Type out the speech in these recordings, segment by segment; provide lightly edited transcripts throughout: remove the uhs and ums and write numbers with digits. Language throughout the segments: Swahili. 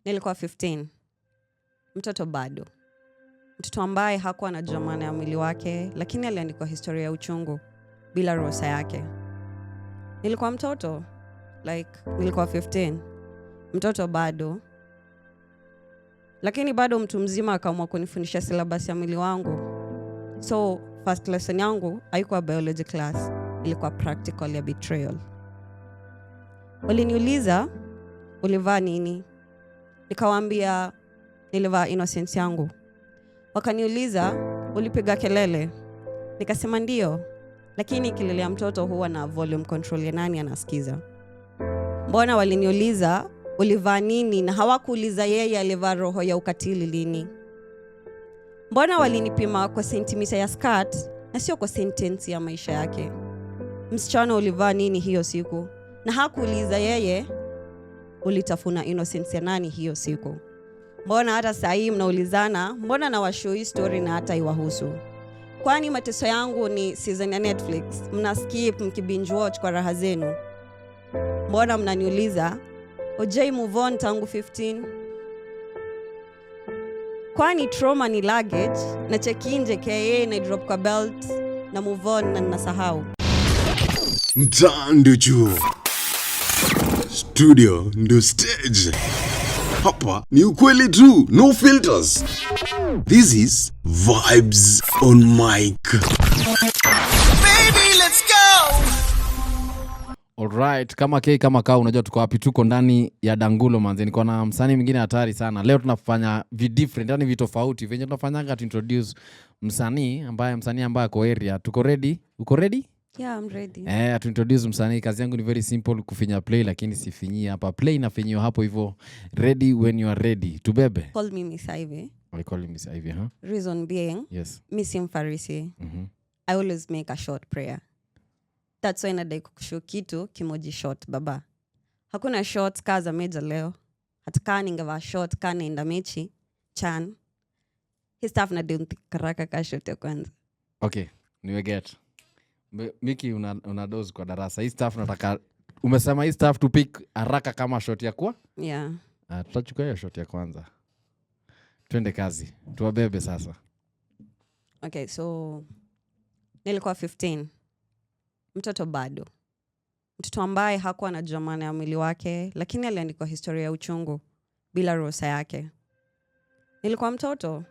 Nilikuwa 15. Mtoto bado. Mtoto ambaye hakuwa anajua maana ya mwili wake, lakini aliandikwa historia ya uchungu bila ruhusa yake. Nilikuwa mtoto, nilikuwa 15. Mtoto bado. Lakini bado mtu mzima akaamua kunifundisha syllabus ya mwili wangu. So, first lesson yangu haikuwa biology class, ilikuwa practical ya betrayal. Waliniuliza, ulivaa nini? Nikawaambia, nilivaa innocence yangu. Wakaniuliza, ulipiga kelele? Nikasema ndio, lakini kelele ya mtoto huwa na volume control ya nani anasikiza. Mbona waliniuliza, ulivaa nini, na hawakuuliza yeye alivaa roho ya ukatili lini? Mbona walinipima kwa sentimita ya skirt na sio kwa sentence ya maisha yake? Msichana, ulivaa nini hiyo siku? Na hakuuliza yeye ulitafuna innocence ya nani hiyo siku? Mbona hata saa hii mnaulizana, mbona na washow hii story na hata iwahusu? Kwani mateso yangu ni season ya Netflix, mna skip mkibinge watch kwa raha zenu? Mbona mnaniuliza, ojai move on tangu 15? Kwani trauma ni luggage na check-in KA na drop kwa belt na move on na nasahau? Mtaa ndio chuo, studio ndio stage. Hapa ni ukweli tu, no filters. This is Vybz on mic. Baby, let's go. Alright, kama kama kaa unajua tuko wapi? Tuko ndani ya Dangulo manze. Niko na msanii mwingine hatari sana. Leo tunafanya different, yani vitu tofauti. Venye tunafanyanga to introduce msanii ambaye ako area. Tuko ready? Uko ready? Yeah, I'm ready. To introduce msanii. Kazi yangu ni very simple, kufinya play lakini sifinyi hapa. Play na finyo hapo hivyo. Ready when you are ready. Tubebe. Call me Miss Ivy. I call you Miss Ivy, huh? Reason being, yes. Miss Pharisi. I always make a short prayer. That's why nadai kukushow kitu kimoji short baba. Hakuna short kaza meja leo. Hata ningeva short kana enda mechi chan. His staff na karaka ka short ya kwanza. Okay, niwe get. Miki una dose kwa darasa. Hii staff nataka umesema hii staff to pick haraka kama shot ya kwa? Yeah. Tutachukua hiyo shot ya kwanza. Twende kazi. Tuwabebe sasa. Okay, so nilikuwa 15. Mtoto bado. Mtoto ambaye hakuwa anajua maana ya mwili wake, lakini aliandikwa historia ya uchungu bila ruhusa yake. Nilikuwa mtoto,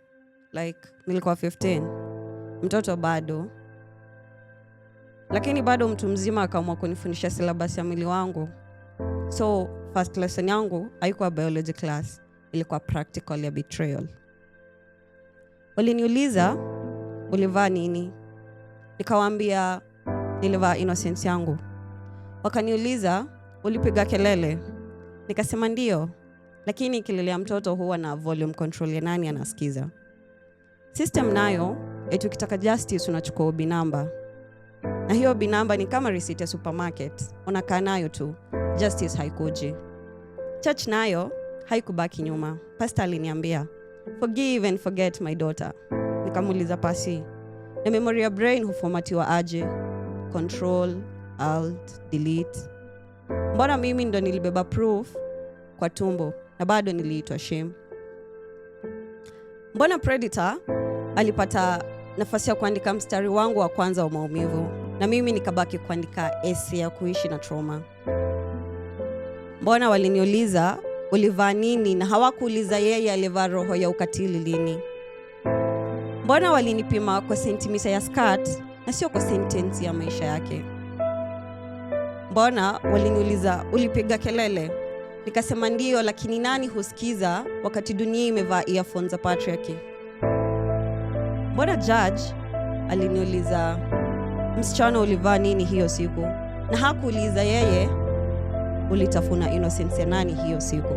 nilikuwa 15. Mtoto bado. Lakini bado mtu mzima akaamua kunifundisha syllabus ya mwili wangu. So, first lesson yangu haikuwa biology class, ilikuwa practical ya betrayal. Waliniuliza, ulivaa nini? Nikawaambia, nilivaa innocence yangu. Wakaniuliza, ulipiga kelele? Nikasema ndio, lakini kelele ya mtoto huwa na volume control ya nani anasikiza. System nayo, ukitaka justice unachukua ubi namba. Na hiyo ubi namba ni kama receipt ya supermarket. Unakaa nayo tu, justice haikuji. Church nayo haikubaki nyuma. Pastor aliniambia, forgive and forget my daughter. Nikamuuliza pasi, na memory ya brain hufomatiwa aje? Control, alt, delete. Mbona mimi ndo nilibeba proof kwa tumbo na bado niliitwa shame? Mbona predator alipata nafasi ya kuandika mstari wangu wa kwanza wa maumivu na mimi nikabaki kuandika essay ya kuishi na trauma? Mbona waliniuliza, ulivaa nini, na hawakuuliza yeye alivaa roho ya ukatili lini? Mbona walinipima kwa sentimita ya skirt na sio kwa sentence ya maisha yake? Mbona waliniuliza, ulipiga kelele? Nikasema ndio, lakini nani husikiza wakati dunia imevaa earphones za patriarchy? Mbona judge aliniuliza, msichana, ulivaa nini hiyo siku? Na hakuuliza yeye ulitafuna innocence ya nani hiyo siku?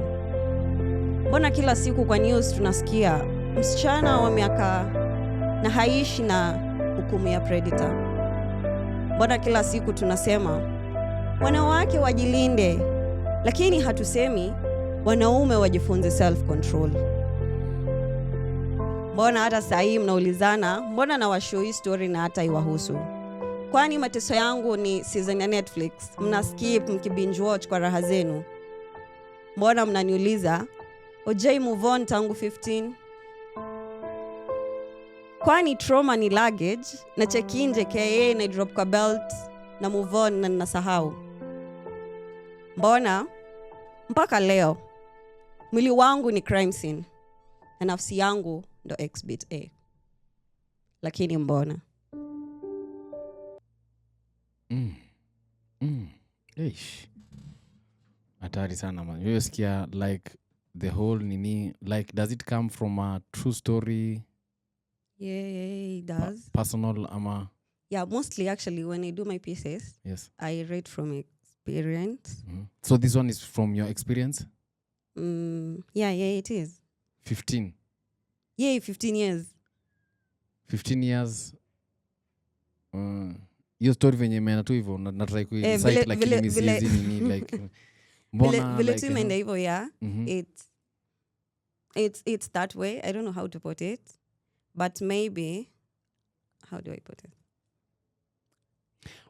Mbona kila siku kwa news tunasikia msichana wa miaka na haishi na hukumu ya predator? Mbona kila siku tunasema wanawake wajilinde, lakini hatusemi wanaume wajifunze self control? Mbona hata saa hii mnaulizana, mbona na washow hii story na hata iwahusu? Kwani mateso yangu ni season ya Netflix, mna skip mkibinge watch kwa raha zenu? Mbona mnaniuliza, Ojai move on tangu 15. Kwani trauma ni luggage na check in JKA na drop kwa belt na move on na nasahau. Mbona mpaka leo mwili wangu ni crime scene na nafsi yangu ndo exhibit A. Lakini mbona Eish. Hatari sana man. You skia like the whole nini, like does it come from a true story? Yeah, it does. Personal ama? Yeah, mostly actually when I do my pieces, Yes. I read from experience. So this one is from your experience? Yeah, it is. 15. Yeah, 15 years. 15 years. Hiyo story venye imeenda tu hivyo na try kuicite lakini misizi nini like mbona vile like tu imeenda hivyo, yeah. It's that way. I don't know how to put it, but maybe how do I put it?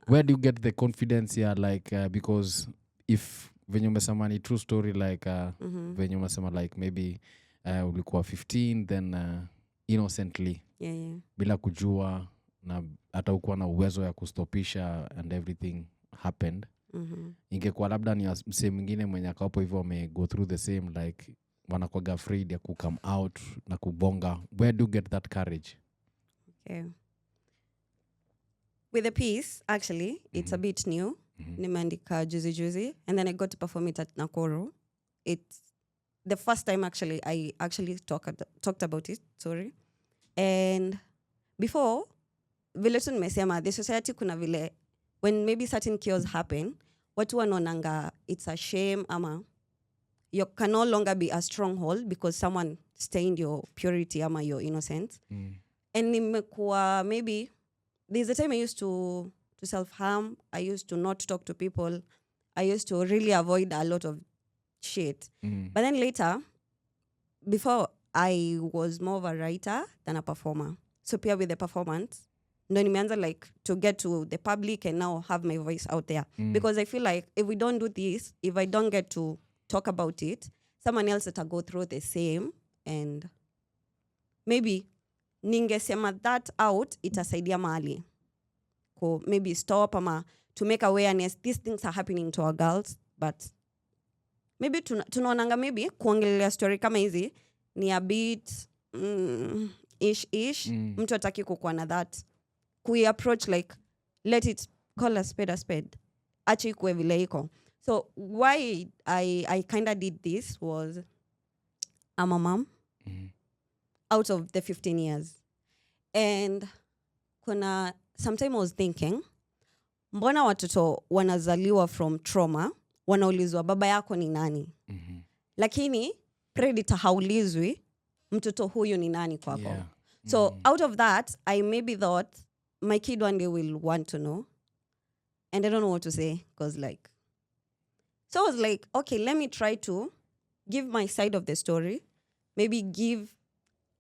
Where do you get the confidence here like because if venye umesema ni true story like venye umesema like maybe ulikuwa 15 then innocently yeah. bila kujua na hata ukuwa na uwezo ya kustopisha and everything happened. Ingekuwa labda ni msee mwingine mwenye akawapo hivyo wame go through the same like wanakuwaga afraid ya come out na kubonga. Where do you get that courage? Okay. With the piece, actually, it's a bit new. Nimeandika juzi and then I got to perform it at Nakuru. It's the first time actually I actually talked about it, sorry. And before, vile tu nimesema, the society kuna vile, when maybe certain cures happen, watu wanaonanga it's a shame ama you can no longer be a stronghold because someone stained your purity ama your innocence. And nimekuwa maybe there's a time I used to self-harm. I used to not talk to people. I used to really avoid a lot of shit. But then later, before, I was more of a writer than a performer. So pia with the performance, ndo nimeanza like to get to the public and now have my voice out there. Because I feel like if we don't do this, if I don't get to talk about it, someone else will go through the same, and maybe ningesema that out itasaidia mahali ko maybe stop ama to make awareness these things are happening to our girls, but maybe tunaonanga maybe kuongelea story kama hizi ni a bit ish mtu ataki kukuwa na that approach like let it call a spade achi kuwe vile iko. So why I kind of did this was I'm a mom out of the 15 years. And kuna sometime I was thinking, mbona watoto wanazaliwa from trauma, wanaulizwa baba yako ni nani? Lakini predator haulizwi mtoto huyu ni nani kwako. Yeah. So out of that, I maybe thought my kid one day will want to know. And I don't know what to say because like, so I was like, okay, let me try to give my side of the story. Maybe give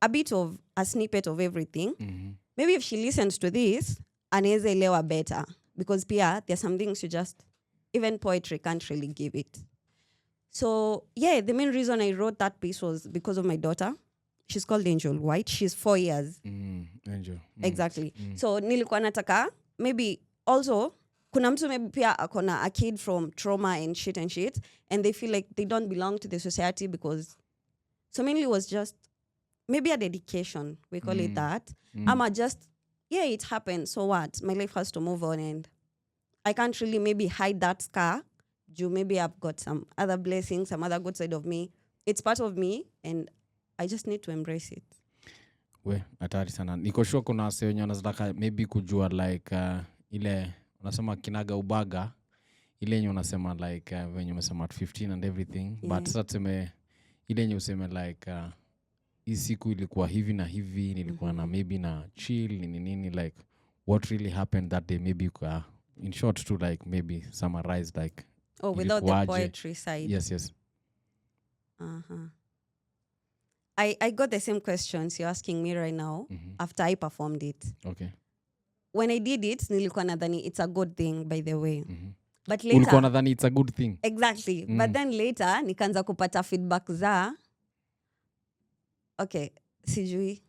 a bit of a snippet of everything. Maybe if she listens to this, anaweza elewa better. Because pia, there's some things you just, even poetry can't really give it. So, yeah, the main reason I wrote that piece was because of my daughter. She's called Angel White. She's 4 years. Angel. Exactly. So, nilikuwa nataka, maybe also, kuna mtu maybe pia akona a kid from trauma and shit, and they feel like they don't belong to the society because, so mainly it was just, maybe a dedication, we call it that. Ama just, yeah, it happened, so what? My life has to move on and I can't really maybe hide that scar. Maybe I've got some other blessings, some other good side of me. It's part of me and I just need to embrace it. We, hatari sana. Niko sure kuna wase wenye wanataka maybe kujua like ile unasema kinaga ubaga, ile yenye unasema like when umesema at 15 and everything. Yeah. But sasa tuseme ile yenye useme like hii siku ilikuwa hivi na hivi, nilikuwa na maybe na chill nini like what really happened that day, maybe in short to like maybe summarize like without the poetry side. Yes. I got the same questions you're asking me right now after I performed it. Okay. When I did it, nilikuwa nadhani it's a good thing, by the way. But later, ulikuwa nadhani it's a good thing. Exactly. But then later, nikaanza kupata feedback za okay, sijui.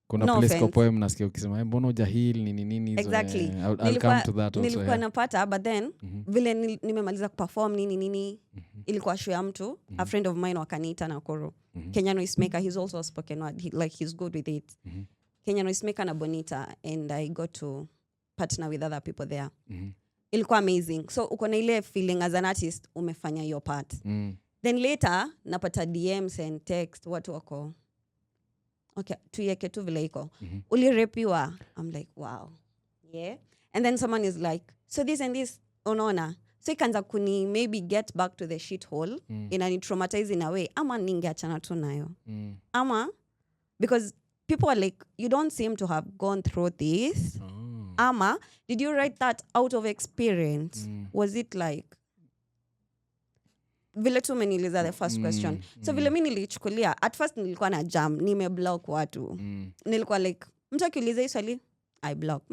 Kuna No place offense. kwa poem nasikia ukisema mbona ujahili nini hizo. Exactly. I'll come to that also. Nilikuwa napata but then vile nimemaliza kuperform nini ilikuwa show ya mtu, a friend of mine wakaniita Nakuru. Kenyan noisemaker, he's also a spoken word. He's good with it. Kenyan noisemaker na Bonita, and I got to partner with other people there. Ilikuwa amazing. So uko na ile feeling as an artist umefanya your part. Then later napata DMs and text watu wako okay, tuieke tu vile iko. Ulirepiwa. I'm like, wow. Yeah. And then someone is like, so this and this, unaona. So ikaanza kuni maybe get back to the shithole inani-traumatize in a way. Ama ningeachana tu nayo. Ama, because people are like, you don't seem to have gone through this. Ama, did you write that out of experience? Was it like, vile tu meniliza the first question. So vile mi nilichukulia, at first nilikuwa na jam, nimeblock watu. Nilikuwa like, mtu akiuliza hii swali, I block.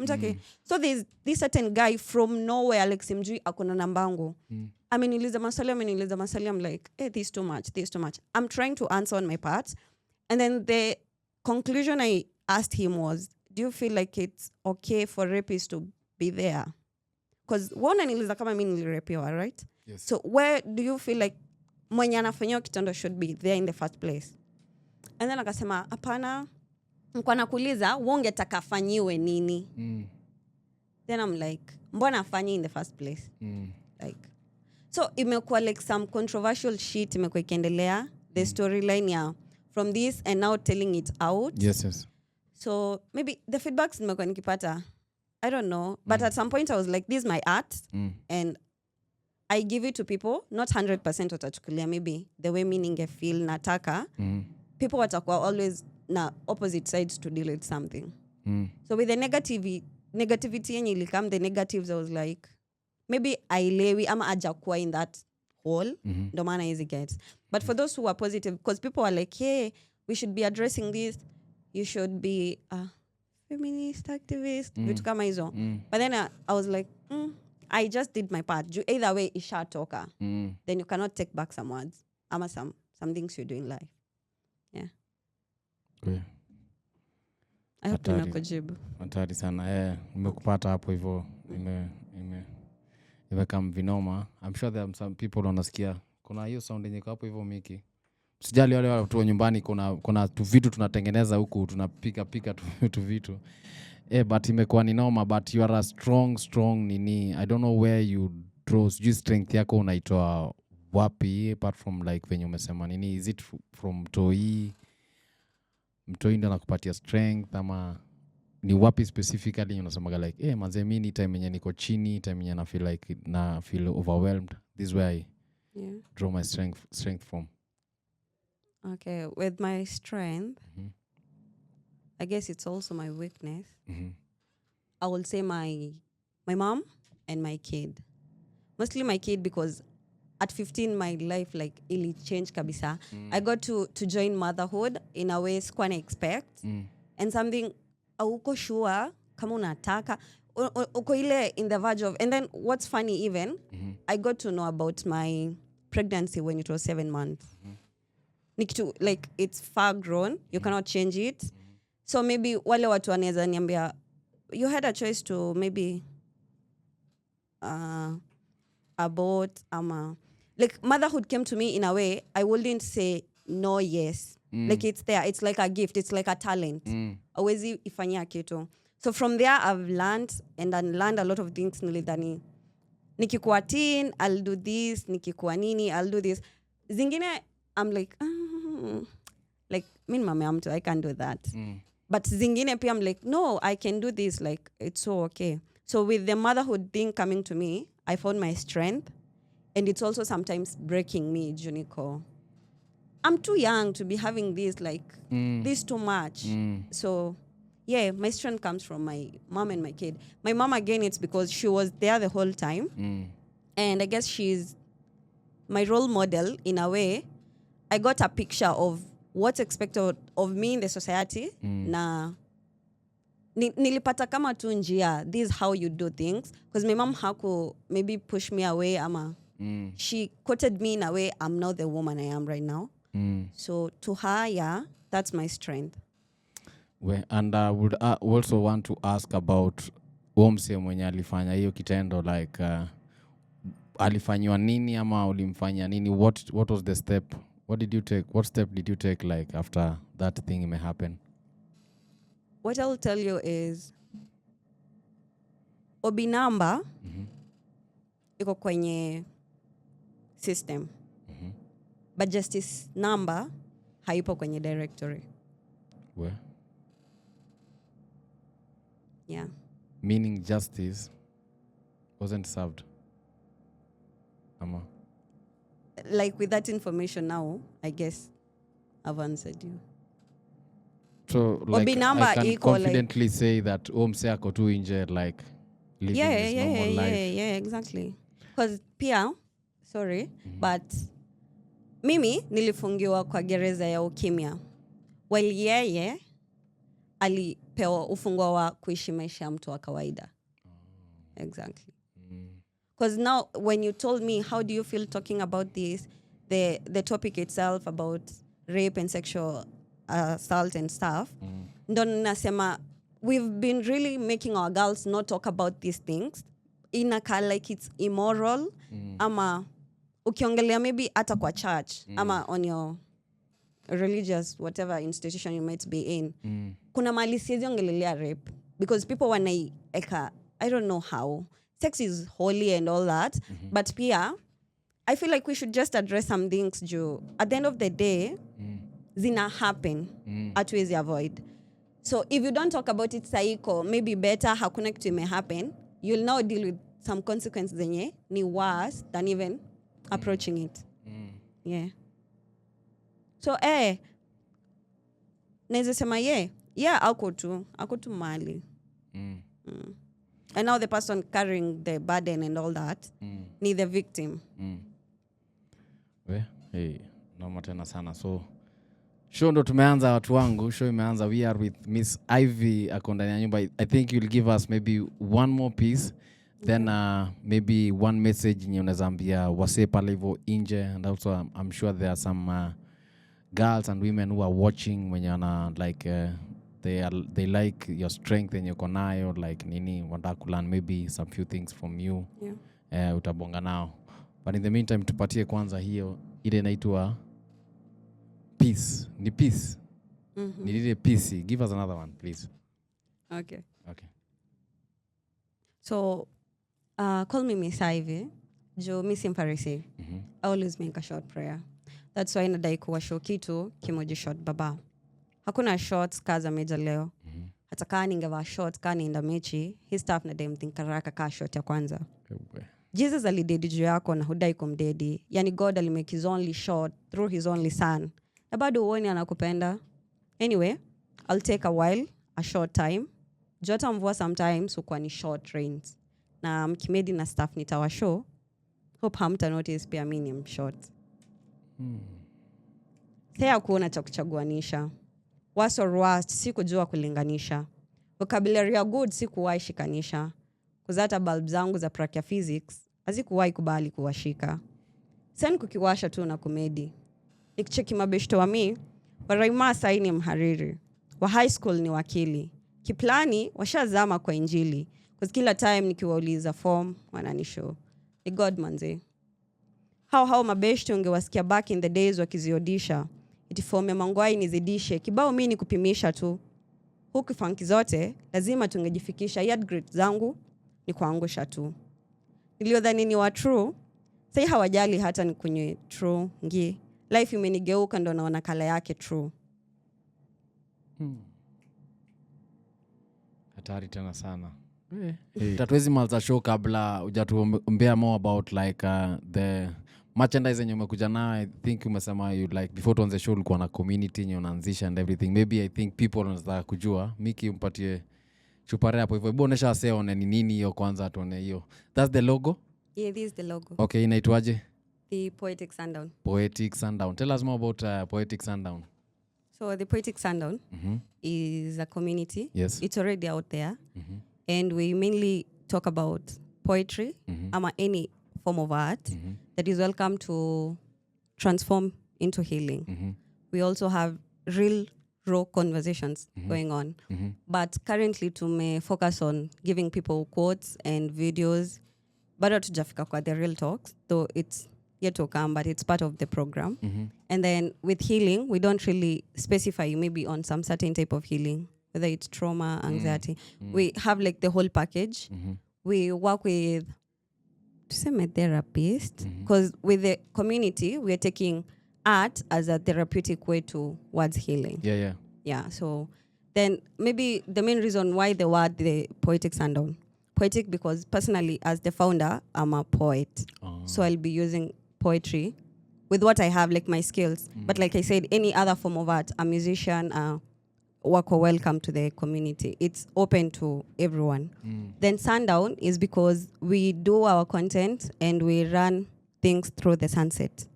So there's this certain guy from nowhere, like simjui akona nambangu. Ameniliza maswali, I'm like, hey, this too much. I'm trying to answer on my part. And then the conclusion I asked him was, do you feel like it's okay for rapists to be there? Because wana niliza kama mi nilirepiwa, right? Yes. So where do you feel like mwenye anafanywa kitendo should be there in the first place? And then akasema, hapana, mko nakuuliza, ungetaka afanyiwe nini? Then I'm like, mbona afanyi in the first place? Like, so imekuwa like some controversial shit imekuwa ikiendelea, the storyline ya from this and now telling it out. Yes. So maybe the feedbacks nimekuwa nikipata, I don't know, but at some point I was like, this is my art and I give it to people, not 100% watachukulia, maybe the way meaning feel nataka. People watakuwa always na opposite sides to deal with something. So with the negativity yenye ilikam, the negatives, I was like, maybe ailewi ama ajakuwa in that hole, ndo maana easy gets. But for those who are positive, because people are like, hey, we should be addressing this, you should be a feminist activist, vitu kama hizo. But then I was like, I just did my part. Either way, ishatoka. Then you cannot take back some words. Ama some things you do in life. Yeah. Okay. I hope nimekujibu. Hatari sana. Nimekupata hapo hivyo. Imekam vinoma. I'm sure there are some people wanasikia. Kuna hiyo sound yenye hapo hivyo Miki. Sijali wale watu wa nyumbani kuna tu vitu tunatengeneza huku, tunapika tu vitu. But imekuwa ni noma, but you are a strong nini. I don't know where you draw strength yako unaitoa wapi apart from like venye umesema nini. Is it from Mtoi ndo nakupatia strength ama ni wapi specifically unasemaga like manze mimi time yenye niko chini, time yenye na feel overwhelmed, this is where I draw my strength from? Okay, with my strength, I guess it's also my weakness. I will say my mom and my kid. Mostly my kid, because at 15 my life like ili change kabisa. I got to join motherhood in a way sikuwa na expect. And something auko sure kama unataka uko ile in the verge of. And then what's funny even, I got to know about my pregnancy when it was 7 months. Nikitu, like it's far grown, you cannot change it. So maybe wale watu wanaweza niambia, you had a choice to maybe abort ama like motherhood came to me in a way I wouldn't say no yes. Like it's there, it's like a gift, it's like a talent. Awezi ifanyia kitu. So from there I've learned and unlearned a lot of things. Nilidhani nikikuwa teen I'll do this, nikikuwa nini I'll do this. Zingine I'm like like mimi mama ya mtu, I can't do that. But zingine pia I'm like, no, I can do this, like it's so okay. So with the motherhood thing coming to me, I found my strength, and it's also sometimes breaking me, Juniko. I'm too young to be having this, like this too much. So yeah, my strength comes from my mom and my kid. My mom, again, it's because she was there the whole time. And I guess she's my role model in a way. I got a picture of what's expected of me in the society. Na nilipata kama tu njia, this is how you do things. Because my mom haku maybe push me away ama she quoted me in a way I'm not the woman I am right now. So to her, yeah, That's my strength. And I would also want to ask about Omse mwenye alifanya hiyo kitendo, like alifanywa nini ama ulimfanya nini? What was the step? What step did you take like after that thing may happen? What I'll tell you is Obi number iko kwenye system. But justice number haipo kwenye directory. Where? Yeah. Meaning justice wasn't served. Ama. Like with that information now, I guess I've answered you. So like Obi number I can equal, confidently say that Omse ako tu inje like living his normal life. Yeah, exactly. Because pia, sorry, but mimi nilifungiwa kwa gereza ya ukimya. While yeye alipewa ufunguo wa kuishi maisha ya mtu wa kawaida. Exactly. Because now when you told me how do you feel talking about this, the topic itself about rape and sexual assault and stuff, ndo nasema we've been really making our girls not talk about these things. Inaka like it's immoral. Ama ukiongelea maybe hata kwa church ama on your religious whatever institution you might be in. Kuna mali siwezi ongelelea rape because people wanaieka, I don't know how. Sex is holy and all that, but pia I feel like we should just address some things juu at the end of the day zina happen, hatuwezi avoid. So if you don't talk about it saiko, maybe better hakuna kitu may happen, you'll now deal with some consequences zenye ni worse than even approaching it. Yeah. So naweza sema ako tu mali. And now the person carrying the burden and all that ni the victim. Noma tena sana. So show ndo tumeanza watu wangu. Show imeanza. We are with Miss Ivy ako ndani ya nyumba. I think you'll give us maybe one more piece. Then maybe one message yenye unaweza ambia wasee pale hivyo nje. And also I'm sure there are some girls and women who are watching when you're like they like your strength and uko nayo, like nini wanataka kulearn maybe some few things from you. Utabonga nao. But in the meantime tupatie kwanza hiyo ile inaitwa peace. Ni peace. Ni ile peace. Give us another one please. Okay. So call me Miss Ivy. Jo Miss Pharisee. I always make a short prayer. That's why nadai kuwa show kitu kimoja short baba. Hakuna shorts kaza meja leo. Hata kaa ningevaa shorts kaa nienda mechi, hii staff na dem think haraka kaa short ya kwanza. Jesus alidedi juu yako na hudai kumdedi. Yani God alimake his only short through his only son. Na bado uone anakupenda. Anyway, I'll take a while, a short time. Jota mvua sometimes ukwa ni short rains. Na mkimedi na staff nitawashow. Hope hamta notice pia mimi ni short. Sea kuona cha kuchaguanisha. Worse or worst, si kujua kulinganisha. Vocabulary ya good si kuwahi shikanisha. Kuzata bulb zangu za prakia physics, hazikuwahi kubali kuwashika. Sen kukiwasha tu na komedi. Nikicheki mabeshto wa mi, waraima sai ni mhariri. Wa high school ni wakili. Kiplani, washazama kwa injili. Cause kila time nikiwauliza form, wananishow. Ni God manze. How mabeshto ungewasikia back in the days wakiziodisha. Itifome mangwai nizidishe. Kibao mimi kupimisha tu. Huku funky zote, lazima tungejifikisha. Yard grade zangu ni kuangusha tu. Niliodhani ni wa true. Sai hawajali hata ni kwenye true ngi. Life imenigeuka ndo naona kala yake true. Hatari tena sana. Tatuwezi malza show kabla ujatuombea more about like the merchandise yenye umekuja na. I think umesema you like before tuanze show ulikuwa na community yenye unaanzisha and everything. Maybe I think people wanataka kujua. Miki umpatie chupare hapo hivyo. Hebu onesha wasee one ni nini hiyo kwanza tuone hiyo. That's the logo? Yeah, this is the logo. Okay, inaitwaje? The Poetic Sundown. Poetic Sundown. Tell us more about Poetic Sundown. So the Poetic Sundown is a community. Yes. It's already out there. And we mainly talk about poetry ama any form of art that is welcome to transform into healing. We also have real raw conversations going on. But currently tume focus on giving people quotes and videos. Bado tujafika kwa the real talks, though it's yet to come, but it's part of the program. And then with healing, we don't really specify maybe on some certain type of healing, whether it's trauma, anxiety. We have like the whole package. We work with therapist, because with the community, we are taking art as a therapeutic way towards healing. Yeah. So then maybe the main reason why the Poetic Sundown. Poetic because personally, as the founder, I'm a poet. So I'll be using poetry with what I have, like my skills. But like I said, any other form of art, a musician, wako welcome to the community. It's open to everyone. Then Sundown is because we do our content and we run things through the sunset.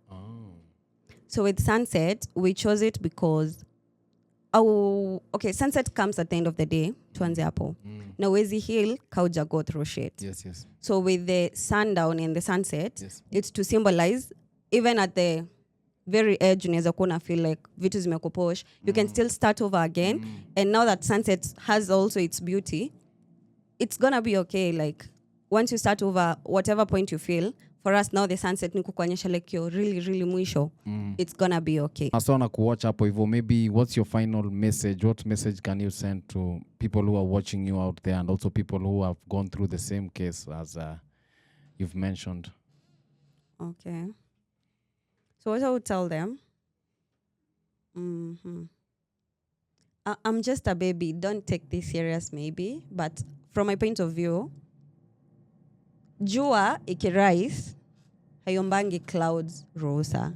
So with sunset, we chose it because sunset comes at the end of the day, tuanze hapo. Na wezi heal, kauja go through shit. Yes. So with the sundown and the sunset, it's to symbolize, even at the very edge, unaweza kuwa feel like vitu zimekupush, you can still start over again. And now that sunset has also its beauty, it's gonna be okay. Like once you start over, whatever point you feel, for us now the sunset ni kukuonyesha like you're really mwisho. It's gonna be okay. Asana kuwatch hapo hivyo, maybe what's your final message? What message can you send to people who are watching you out there and also people who have gone through the same case as you've mentioned? Okay. So what I would tell them, I'm just a baby. Don't take this serious maybe. But from my point of view, jua ikirise, hayombangi clouds rosa.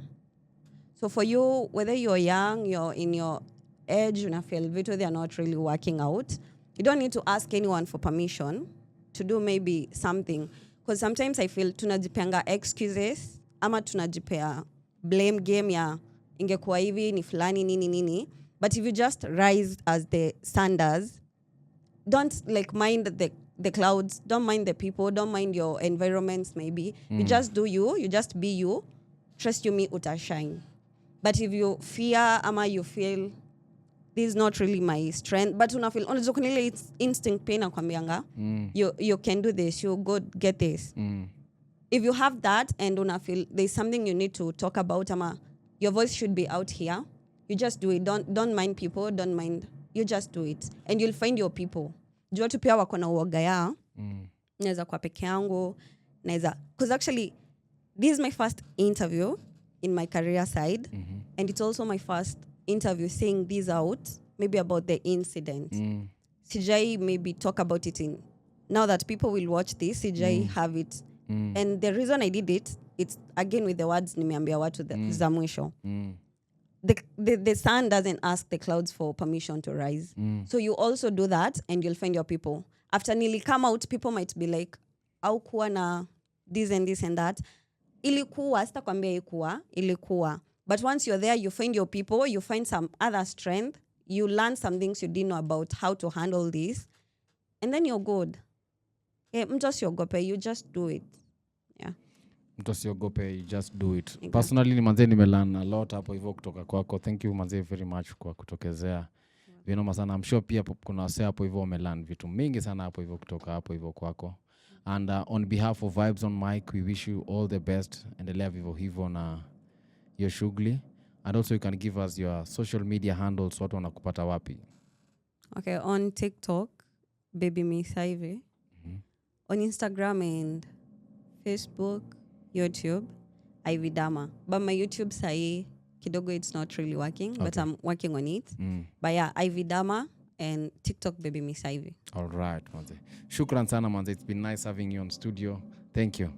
So for you, whether you're young, you're in your age, you feel vitu, they're not really working out, you don't need to ask anyone for permission to do maybe something. Because sometimes I feel tunajipanga excuses, ama tunajipea blame game ya ingekuwa hivi ni fulani nini. But if you just rise as the sun does, don't like mind the clouds, don't mind the people, don't mind your environments maybe. You just do you just be you. Trust you, me utashine. But if you fear ama you feel this is not really my strength, but unafeel unazokunile it's instinct pain akwambianga, you can do this, you go get this. If you have that and unafeel there's something you need to talk about, ama your voice should be out here, you just do it. Don't mind people, don't mind, you just do it and you'll find your people. Jua tu pia wako na uoga ya naweza kwa peke yangu, naweza, because actually this is my first interview in my career side, and it's also my first interview saying this out, maybe about the incident. Sijai maybe talk about it in, now that people will watch this, sijai have it. And the reason I did it, it's again with the words nimeambia watu za mwisho. The sun doesn't ask the clouds for permission to rise. So you also do that and you'll find your people. After nearly come out, people might be like, au kuwa na this and that. Ilikuwa, sitakwambia ilikuwa. But once you're there, you find your people, you find some other strength, you learn some things you didn't know about how to handle this, and then you're good. Mtosiogope, you just do it. Yeah. Mtosiogope, you just do it. Exactly. Personally, manze nimelearn a lot hapo hivyo kutoka kwako. Thank you manze very much kwa kutokezea. Vinoma sana. I'm sure pia kuna wase hapo hivyo wamelearn vitu mingi sana hapo hivyo kutoka hapo hivyo kwako. And on behalf of Vybz on Mic, we wish you all the best. Endelea vivyo hivyo na your shughuli. And also you can give us your social media handles, watu wanakupata wapi? Okay, on TikTok, Baby Me Saive. On Instagram and Facebook, YouTube, Ivy Dama. But my YouTube sai kidogo it's not really working, but I'm working on it. But yeah, Ivy Dama and TikTok Baby Me Saive. All right, manze. Shukran sana manze. It's been nice having you on studio. Thank you.